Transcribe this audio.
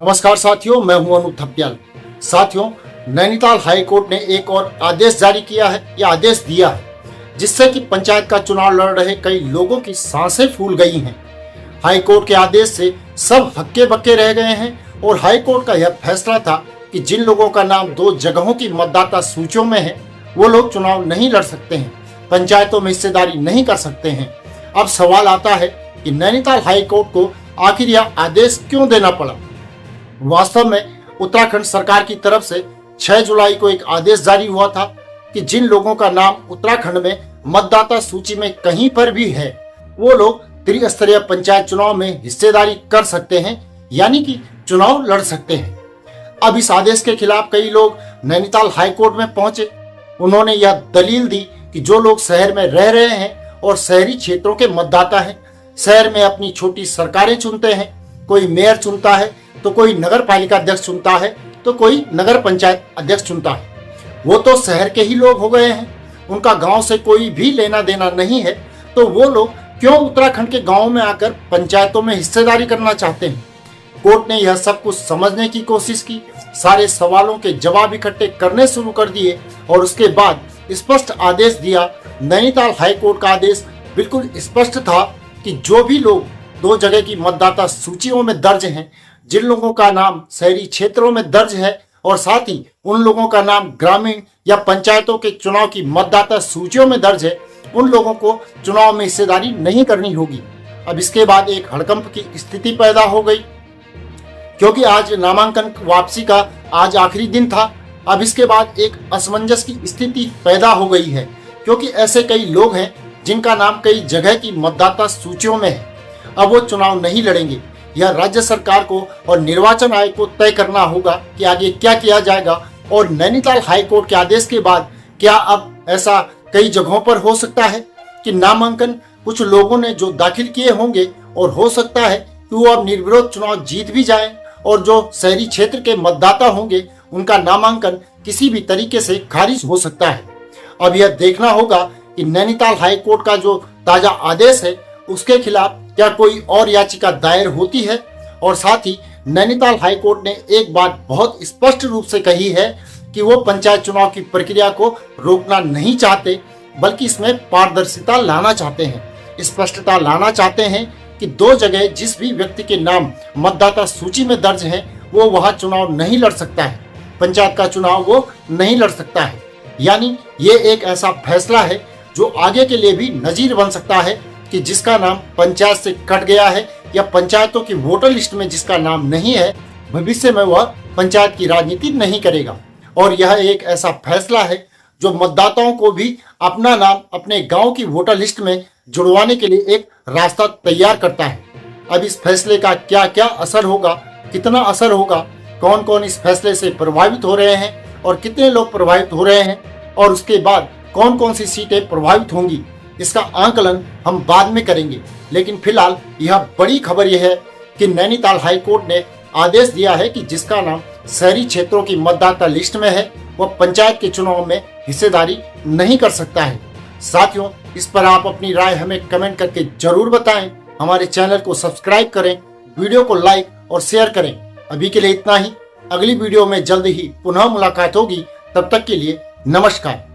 नमस्कार साथियों, मैं हूं अनूप थप्याल। साथियों, नैनीताल हाई कोर्ट ने एक और आदेश जारी किया है या आदेश दिया है, जिससे कि पंचायत का चुनाव लड़ रहे कई लोगों की सांसें फूल गई हैं। हाई कोर्ट के आदेश से सब हक्के बक्के रह गए हैं और हाई कोर्ट का यह फैसला था कि जिन लोगों का नाम 2 जगहों की मतदाता सूचियों में है वो लोग चुनाव नहीं लड़ सकते हैं, पंचायतों में हिस्सेदारी नहीं कर सकते हैं। अब सवाल आता है कि नैनीताल हाई कोर्ट को आखिर यह आदेश क्यों देना पड़ा। वास्तव में उत्तराखंड सरकार की तरफ से 6 जुलाई को एक आदेश जारी हुआ था कि जिन लोगों का नाम उत्तराखंड में मतदाता सूची में कहीं पर भी है वो लोग त्रिस्तरीय पंचायत चुनाव में हिस्सेदारी कर सकते हैं, यानी कि चुनाव लड़ सकते हैं। अब इस आदेश के खिलाफ कई लोग नैनीताल हाई कोर्ट में पहुंचे। उन्होंने यह दलील दी कि जो लोग शहर में रह रहे हैं और शहरी क्षेत्रों के मतदाता हैं, शहर में अपनी छोटी सरकारें चुनते हैं, कोई मेयर चुनता है तो कोई नगर पालिका अध्यक्ष चुनता है तो कोई नगर पंचायत अध्यक्ष चुनता है, वो तो शहर के ही लोग हो गए हैं, उनका गांव से कोई भी लेना देना नहीं है, तो वो लोग क्यों उत्तराखंड के गांवों में आकर पंचायतों में हिस्सेदारी करना चाहते हैं। कोर्ट ने यह सब कुछ समझने की कोशिश की, सारे सवालों के जवाब इकट्ठे करने शुरू कर दिए और उसके बाद स्पष्ट आदेश दिया। नैनीताल हाई कोर्ट का आदेश बिल्कुल स्पष्ट था कि जो भी लोग 2 जगह की मतदाता सूचियों में दर्ज हैं, जिन लोगों का नाम शहरी क्षेत्रों में दर्ज है और साथ ही उन लोगों का नाम ग्रामीण या पंचायतों के चुनाव की मतदाता सूचियों में दर्ज है, उन लोगों को चुनाव में हिस्सेदारी नहीं करनी होगी। अब इसके बाद एक हड़कंप की स्थिति पैदा हो गई, क्योंकि आज नामांकन वापसी का आज आखिरी दिन था। अब इसके बाद एक असमंजस की स्थिति पैदा हो गई है, क्योंकि ऐसे कई लोग हैं जिनका नाम कई जगह की मतदाता सूचियों में है। अब वो चुनाव नहीं लड़ेंगे। यह राज्य सरकार को और निर्वाचन आयोग को तय करना होगा कि आगे क्या किया जाएगा। और नैनीताल हाई कोर्ट के आदेश के बाद क्या अब ऐसा कई जगहों पर हो सकता है कि नामांकन कुछ लोगों ने जो दाखिल किए होंगे और हो सकता है कि वो अब निर्विरोध चुनाव जीत भी जाएं, और जो शहरी क्षेत्र के मतदाता होंगे उनका नामांकन किसी भी तरीके से खारिज हो सकता है। अब यह देखना होगा कि नैनीताल हाई कोर्ट का जो ताजा आदेश है उसके खिलाफ क्या कोई और याचिका दायर होती है। और साथ ही नैनीताल हाई कोर्ट ने एक बात बहुत स्पष्ट रूप से कही है कि वो पंचायत चुनाव की प्रक्रिया को रोकना नहीं चाहते, बल्कि इसमें पारदर्शिता लाना चाहते हैं, स्पष्टता लाना चाहते हैं कि 2 जगह जिस भी व्यक्ति के नाम मतदाता सूची में दर्ज है वो वहां चुनाव नहीं लड़ सकता है, पंचायत का चुनाव वो नहीं लड़ सकता है। यानी ये एक ऐसा फैसला है जो आगे के लिए भी नजीर बन सकता है कि जिसका नाम पंचायत से कट गया है या पंचायतों की वोटर लिस्ट में जिसका नाम नहीं है, भविष्य में वह पंचायत की राजनीति नहीं करेगा। और यह एक ऐसा फैसला है जो मतदाताओं को भी अपना नाम अपने गांव की वोटर लिस्ट में जुड़वाने के लिए एक रास्ता तैयार करता है। अब इस फैसले का क्या क्या असर होगा, कितना असर होगा, कौन कौन इस फैसले से प्रभावित हो रहे हैं और कितने लोग प्रभावित हो रहे हैं, और उसके बाद कौन कौन सी सीटें प्रभावित होंगी, इसका आंकलन हम बाद में करेंगे। लेकिन फिलहाल यह बड़ी खबर यह है कि नैनीताल हाई कोर्ट ने आदेश दिया है कि जिसका नाम शहरी क्षेत्रों की मतदाता लिस्ट में है वह पंचायत के चुनाव में हिस्सेदारी नहीं कर सकता है। साथियों, इस पर आप अपनी राय हमें कमेंट करके जरूर बताएं। हमारे चैनल को सब्सक्राइब करें, वीडियो को लाइक और शेयर करें। अभी के लिए इतना ही। अगली वीडियो में जल्द ही पुनः मुलाकात होगी। तब तक के लिए नमस्कार।